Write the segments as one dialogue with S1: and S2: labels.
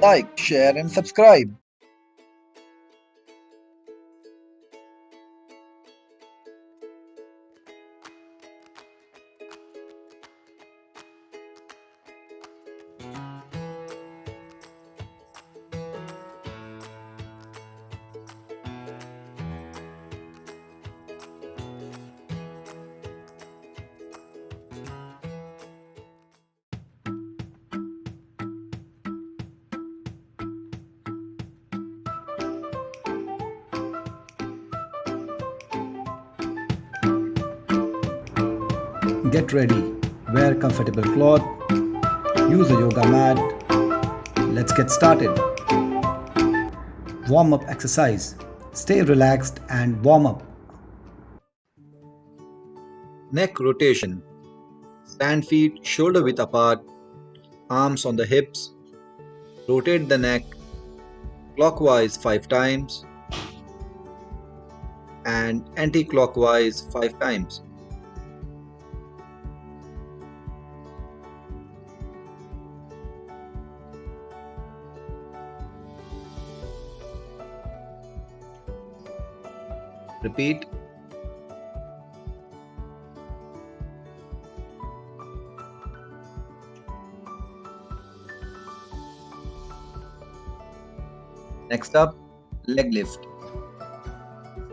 S1: Like, share, and subscribe.
S2: Get ready, wear comfortable cloth, use a yoga mat. Let's get started. Warm up exercise. Stay relaxed and warm up.
S1: Neck rotation. Stand feet shoulder width apart, arms on the hips. Rotate the neck clockwise 5 times and anti-clockwise 5 times. Repeat. Next up, leg lift.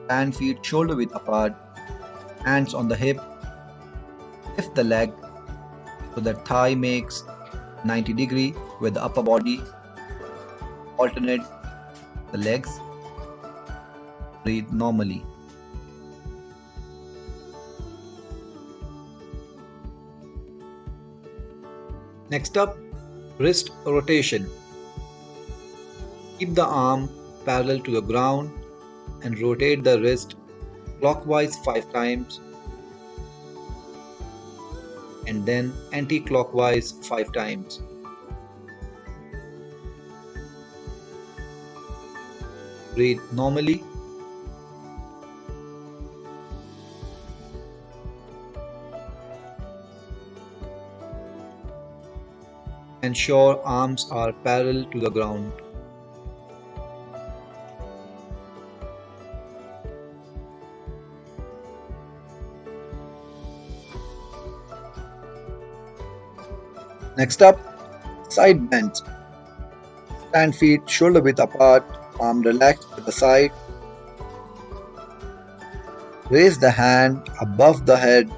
S1: Stand feet shoulder width apart, hands on the hip. Lift the leg so that thigh makes 90-degree with the upper body. Alternate the legs. Breathe normally. Next up, wrist rotation. Keep the arm parallel to the ground and rotate the wrist clockwise 5 times and then anti-clockwise 5 times. Breathe normally. Ensure arms are parallel to the ground. Next up, side bends. Stand feet shoulder width apart, arm relaxed to the side. Raise the hand above the head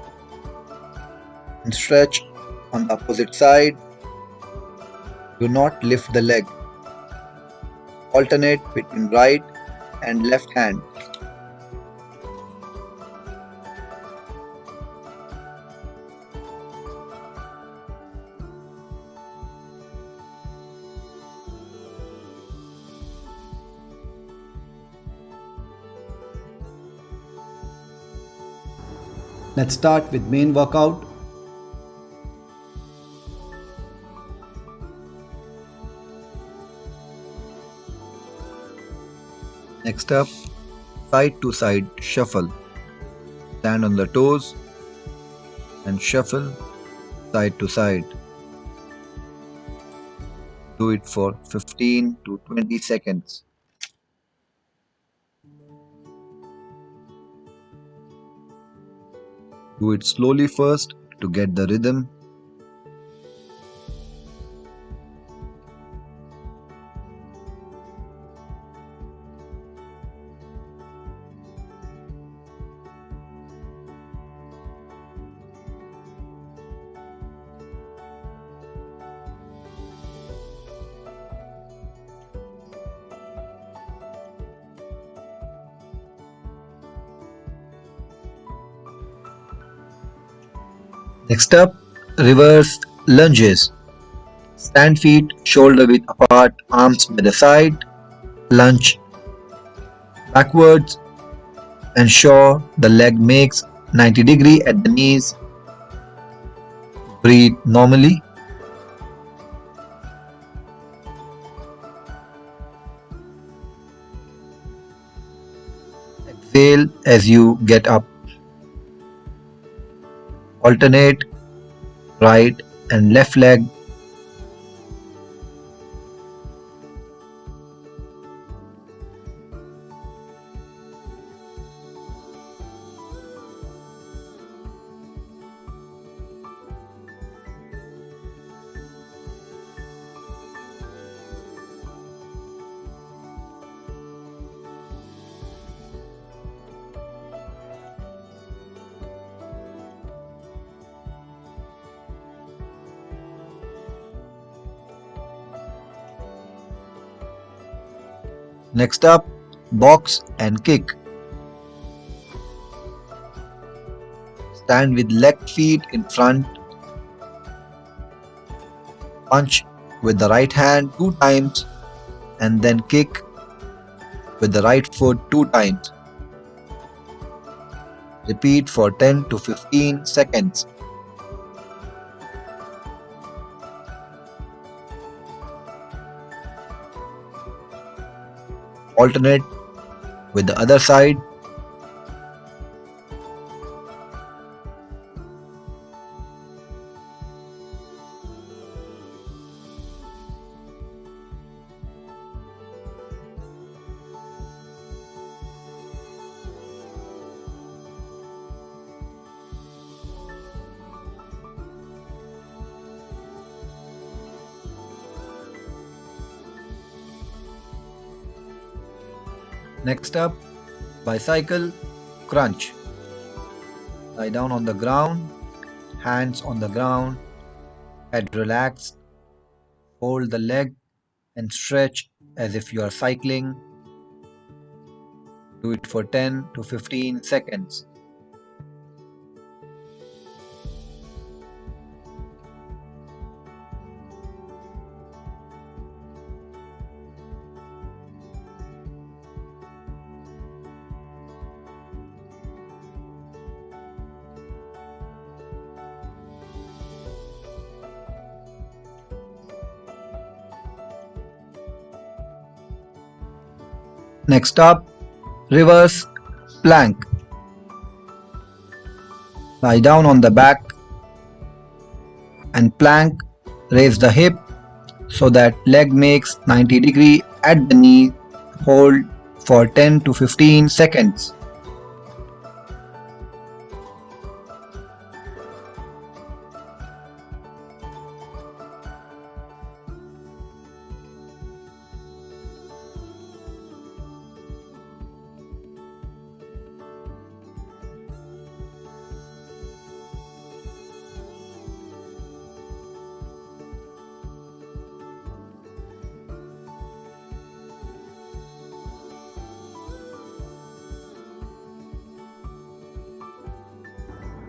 S1: and stretch on the opposite side. Do not lift the leg. Alternate between right and left hand.
S2: Let's start with main workout.
S1: Next up, side to side shuffle. Stand on the toes and shuffle side to side. Do it for 15 to 20 seconds. Do it slowly first to get the rhythm. Next up, reverse lunges. Stand feet shoulder width apart, arms by the side. Lunge backwards. Ensure the leg makes 90-degree at the knees. Breathe normally. Exhale as you get up. Alternate right and left leg. Next up, box and kick. Stand with left feet in front. Punch with the right hand 2 times and then kick with the right foot 2 times. Repeat for 10 to 15 seconds. Alternate with the other side. Next up, bicycle crunch. Lie down on the ground, hands on the ground, head relaxed, fold the leg and stretch as if you are cycling. Do it for 10 to 15 seconds. Next up, reverse plank. Lie down on the back and plank. Raise the hip so that leg makes 90° at the knee. Hold for 10 to 15 seconds.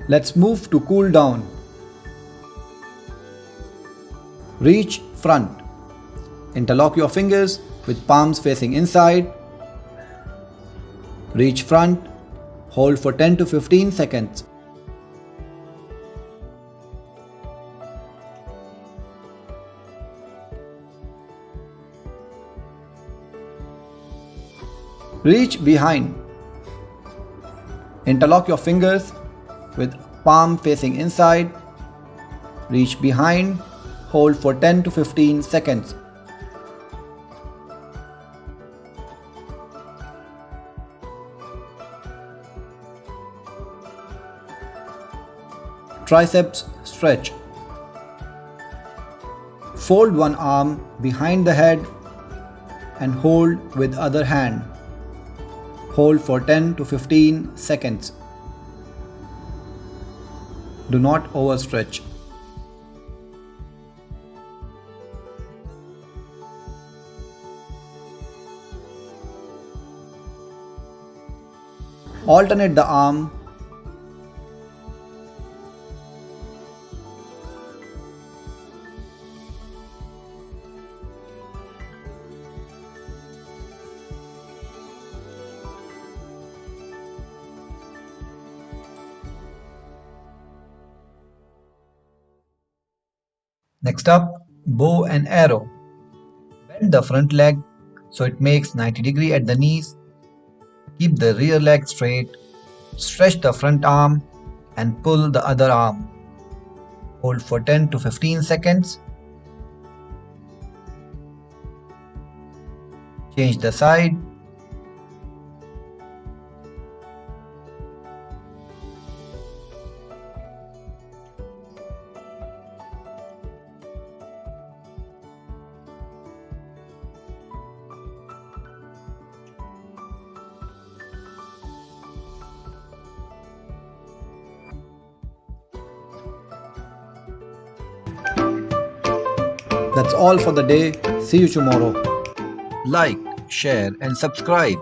S2: Let's move to cool down. Reach front. Interlock your fingers with palms facing inside. Reach front. Hold for 10 to 15 seconds. Reach behind. Interlock your fingers with palm facing inside. Reach behind. Hold for 10 to 15 seconds. Triceps stretch. Fold one arm behind the head and hold with other hand. Hold for 10 to 15 seconds. Do not overstretch. Alternate the arm.
S1: Next up, bow and arrow. Bend the front leg so it makes 90° at the knees. Keep the rear leg straight. Stretch the front arm and pull the other arm. Hold for 10 to 15 seconds. Change the side.
S2: That's all for the day. See you tomorrow.
S1: Like, share, and subscribe.